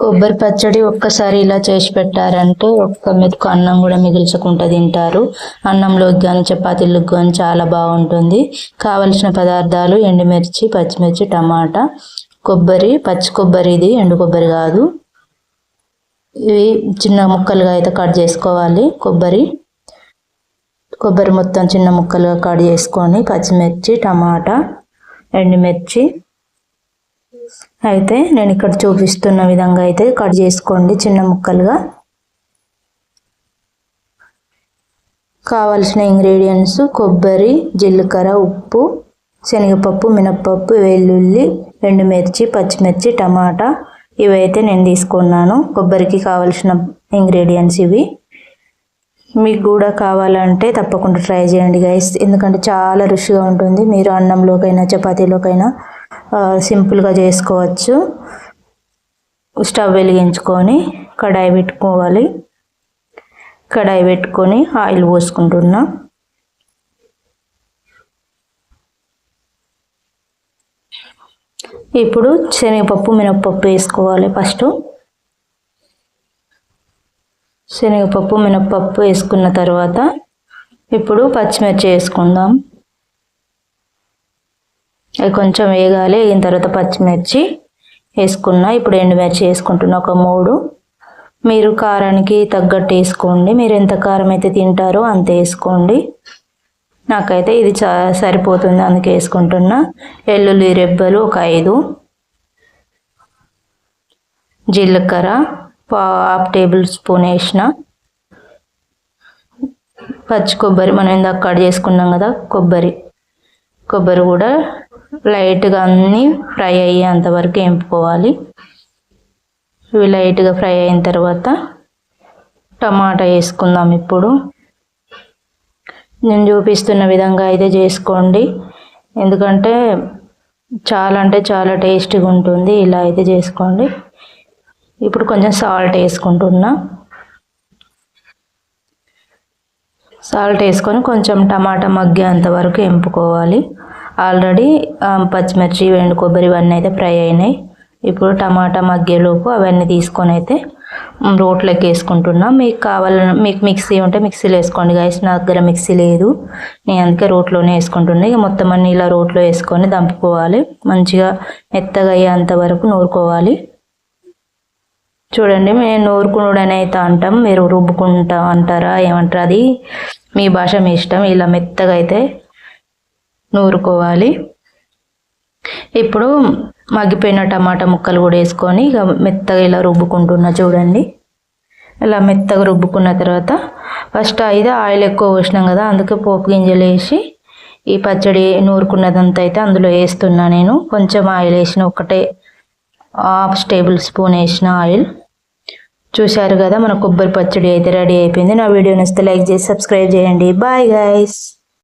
కొబ్బరి పచ్చడి ఒక్కసారి ఇలా చేసి పెట్టారంటే ఒక్క మెతుకు అన్నం కూడా మిగిల్చకుండా తింటారు. అన్నంలోకి కానీ చపాతీలకు కానీ చాలా బాగుంటుంది. కావలసిన పదార్థాలు ఎండుమిర్చి, పచ్చిమిర్చి, టమాటా, కొబ్బరి, పచ్చి కొబ్బరి, ఇది ఎండు కొబ్బరి కాదు. ఇవి చిన్న ముక్కలుగా అయితే కట్ చేసుకోవాలి. కొబ్బరి మొత్తం చిన్న ముక్కలుగా కట్ చేసుకొని పచ్చిమిర్చి, టమాటా, ఎండుమిర్చి అయితే నేను ఇక్కడ చూపిస్తున్న విధంగా అయితే కట్ చేసుకోండి చిన్న ముక్కలుగా. కావలసిన ఇంగ్రీడియంట్స్ కొబ్బరి, జీలకర్ర, ఉప్పు, శనగపప్పు, మినప్పప్పు, వెల్లుల్లి, ఎండుమిర్చి, పచ్చిమిర్చి, టమాటా ఇవైతే నేను తీసుకున్నాను. కొబ్బరికి కావలసిన ఇంగ్రీడియంట్స్ ఇవి. మీకు కూడా కావాలంటే తప్పకుండా ట్రై చేయండి గైస్, ఎందుకంటే చాలా రుచిగా ఉంటుంది. మీరు అన్నంలోకైనా చపాతీలోకైనా సింపుల్గా చేసుకోవచ్చు. స్టవ్ వెలిగించుకొని కడాయి పెట్టుకోవాలి. కడాయి పెట్టుకొని ఆయిల్ పోసుకుంటున్నా. ఇప్పుడు శనగపప్పు, మినప్పప్పు వేసుకోవాలి. ఫస్ట్ శనగపప్పు, మినప్పప్పు వేసుకున్న తర్వాత ఇప్పుడు పచ్చిమిర్చి వేసుకుందాం. అవి కొంచెం వేగాలి. వేగిన తర్వాత పచ్చిమిర్చి వేసుకున్నా. ఇప్పుడు ఎండుమిర్చి వేసుకుంటున్నా ఒక 3. మీరు కారానికి తగ్గట్టు వేసుకోండి. మీరు ఎంత కారం అయితే తింటారో అంత వేసుకోండి. నాకైతే ఇది సరిపోతుంది, అందుకే వేసుకుంటున్నా. వెల్లుల్లి రెబ్బలు ఒక 5, జీలకర్ర 1/2 టేబుల్ స్పూన్ వేసిన, పచ్చి కొబ్బరి మనం ఇందాక కట్ చేసుకున్నాం కదా, కొబ్బరి కూడా లైట్గా అన్నీ ఫ్రై అయ్యేంత వరకు వేపుకోవాలి. ఇవి లైట్గా ఫ్రై అయిన తర్వాత టమాటా వేసుకుందాం. ఇప్పుడు నేను చూపిస్తున్న విధంగా అయితే చేసుకోండి, ఎందుకంటే చాలా టేస్టీగా ఉంటుంది. ఇలా అయితే చేసుకోండి. ఇప్పుడు కొంచెం సాల్ట్ వేసుకుంటున్నా. సాల్ట్ వేసుకొని కొంచెం టమాటా మగ్గేంత వరకు వేపుకోవాలి. ఆల్రెడీ పచ్చిమిర్చి, ఎండు కొబ్బరి ఇవన్నీ అయితే ఫ్రై అయినాయి. ఇప్పుడు టమాటా మగ్గేలోపు అవన్నీ తీసుకొని అయితే రోట్లోకి వేసుకుంటున్నా. మీకు మిక్సీ ఉంటే మిక్సీలో వేసుకోండి గైస్. నా దగ్గర మిక్సీ లేదు, నేను అందుకే రోట్లోనే వేసుకుంటున్నా. ఇక మొత్తం అన్ని ఇలా రోట్లో వేసుకొని దంపుకోవాలి. మంచిగా మెత్తగా అయ్యేంత వరకు నూరుకోవాలి. చూడండి, మేము నూరుకునుడని అయితే అంటాం, మీరు రుబ్బుకుంటా అంటారా ఏమంటారు, అది మీ భాష, మీ ఇష్టం. ఇలా మెత్తగా అయితే నూరుకోవాలి. ఇప్పుడు మగ్గిపోయిన టమాటా ముక్కలు కూడా వేసుకొని ఇక మెత్తగా ఇలా రుబ్బుకుంటున్నా. చూడండి, ఇలా మెత్తగా రుబ్బుకున్న తర్వాత ఫస్ట్ అయితే ఆయిల్ ఎక్కువ పోసినాం కదా, అందుకే పోపు గింజలు వేసి ఈ పచ్చడి నూరుకున్నదంతా అయితే అందులో వేస్తున్నా. నేను కొంచెం ఆయిల్ వేసిన, 1/2 టేబుల్ స్పూన్ వేసిన ఆయిల్. చూశారు కదా, మన కొబ్బరి పచ్చడి అయితే రెడీ అయిపోయింది. నా వీడియో నచ్చితే లైక్ చేసి సబ్స్క్రైబ్ చేయండి. Bye guys.